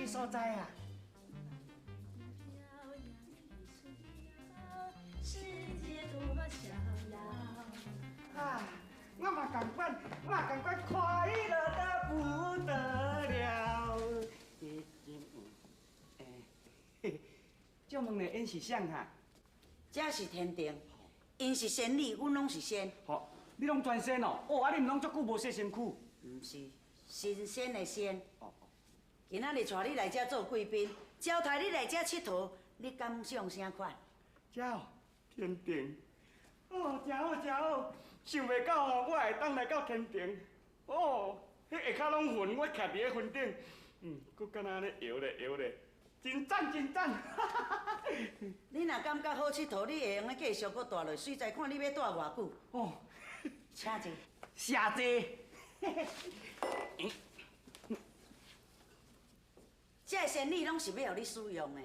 所在啊！啊，我嘛同款，快乐得不得了。这问的因是啥哈？这是天定，因是仙女，阮拢是仙。好，你拢全仙哦？哦，啊，你毋拢足久无洗身躯？毋是，新鲜的鲜。哦。今仔日带你来这做贵宾，招待你来这佚佗，你感想啥款？真好，天庭。哦，真好，真好，想袂到哦，我会当来到天庭。哦，迄下骹拢云，我徛伫迄云顶，佮敢若咧摇咧摇咧，真赞真赞。你若感觉好佚佗，你会用咧继续佮住落，随在看你要住偌久。哦，请坐。谢坐。这个仙女拢是要互你使用的。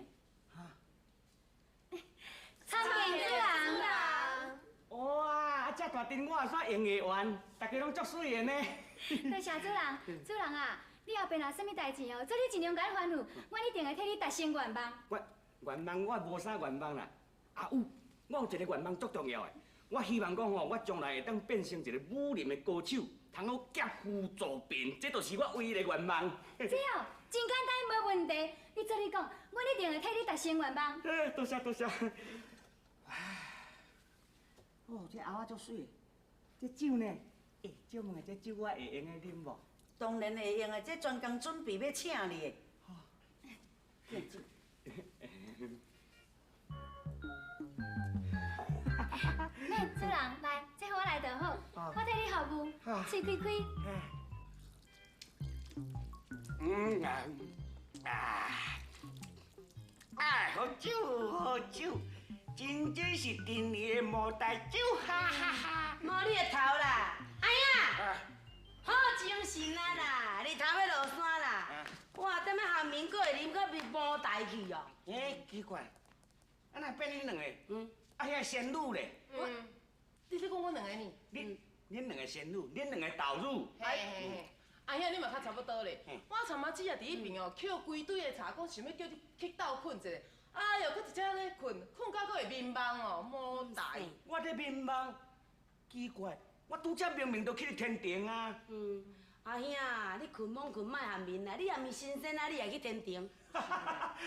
参见主人。哇，这大阵我也算用会完，大家拢足水的呢。多谢主人，主人啊，你后边若什么代志哦，做你尽量甲烦恼，我一定会替你达成愿望。愿望我无啥愿望啦，啊有，我有一个愿望足重要的，我希望讲吼，我将来会当变成一个武林的高手，通好劫富助贫，这就是我唯一的愿望。这哦，真简单，无问题。你做你讲，我一定会替你达成愿望。多谢多谢。哦，这鸭仔足水的。这酒呢？借问这酒我会用的啉无？当然会用的，这专工准备要请你的。敬酒。那主人来，这我来就好，我替你服务，嘴开开。好酒好酒，真正是甜的牡丹酒，哈哈哈！摸你的头啦，哎呀，好精神啊啦，日头要落山啦，哇，踮咧下面阁会啉到无台去哦。奇怪，啊那变恁两个，啊遐仙女咧？你咧讲阮两个呢？恁两个仙女，恁两个豆乳。嘿。阿兄，你嘛较差不多咧。我参仔姊也伫迄边哦，捡规堆的茶，讲想要叫你去斗困一下。哎呦，佮一只咧困到佮会迷茫哦，无台。我咧迷茫，奇怪，我拄则明明都去了天庭啊。阿兄，你困懵困莫下面啦，你也毋新鲜啊，你也去天庭。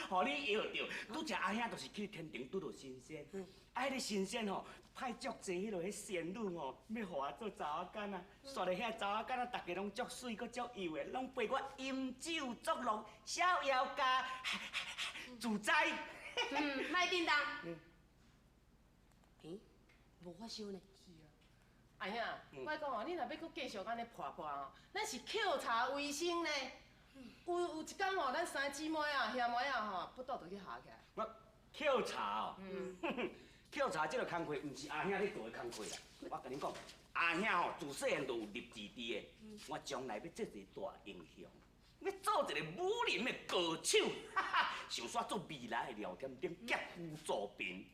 互你摇着，拄则阿兄就是去天庭拄到新鲜。啊，迄个新鲜吼，派足济迄落迄仙女吼，要互我做查某囡仔，煞咧遐查某囡仔，大家拢足水，佮足幼的，拢陪我饮酒作乐，逍遥家自在。莫叮当。无发烧呢。是啊。阿兄，我讲哦，你若要佮继续安尼破哦，咱是抾茶为生呢。有一天哦，咱三姊妹啊、兄妹啊吼，不倒就去下起来。我抾茶哦，抾茶这个工课，唔是阿兄咧做的工课啦。我甲你讲，阿兄吼自细汉就有立志伫的，我将来要做一个大英雄，要做一个武林的高手，想煞做未来的聊天顶，劫富助贫。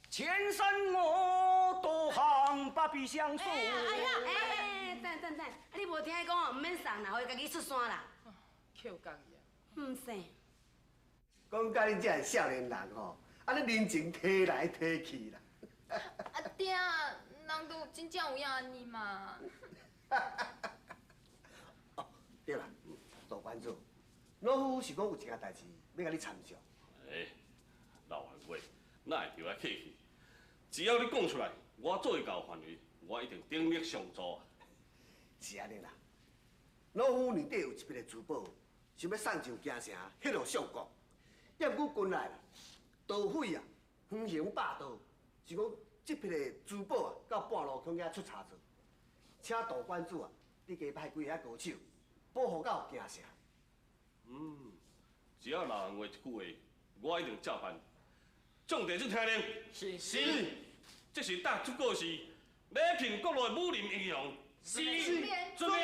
前生我独行，不必相送。等，你无听讲哦，唔免送啦，互伊家己出山啦。抾工伊啊。唔使。讲甲你这个少年人吼，啊，你人情摕来摕去啦。阿爹，人都真正有影安尼嘛？哦，对啦，大关主，老夫是讲有一件代志要甲你参详。老汉话，哪会叫我客气？只要你讲出来，我做一到范围，我一定鼎力相助啊！是安尼啦，老夫年底有一笔的珠宝，想要送上京城，迄落相国。踮古军来啦，盗匪啊，横行霸道，是讲这批的珠宝啊，到半路恐惊出差错，请大关主啊，你加派几个高手保护到行城。只要老汉话一句话，我一定照办。众弟兄听令。是。这是答出告示，礼聘国内武林英雄。是。遵命。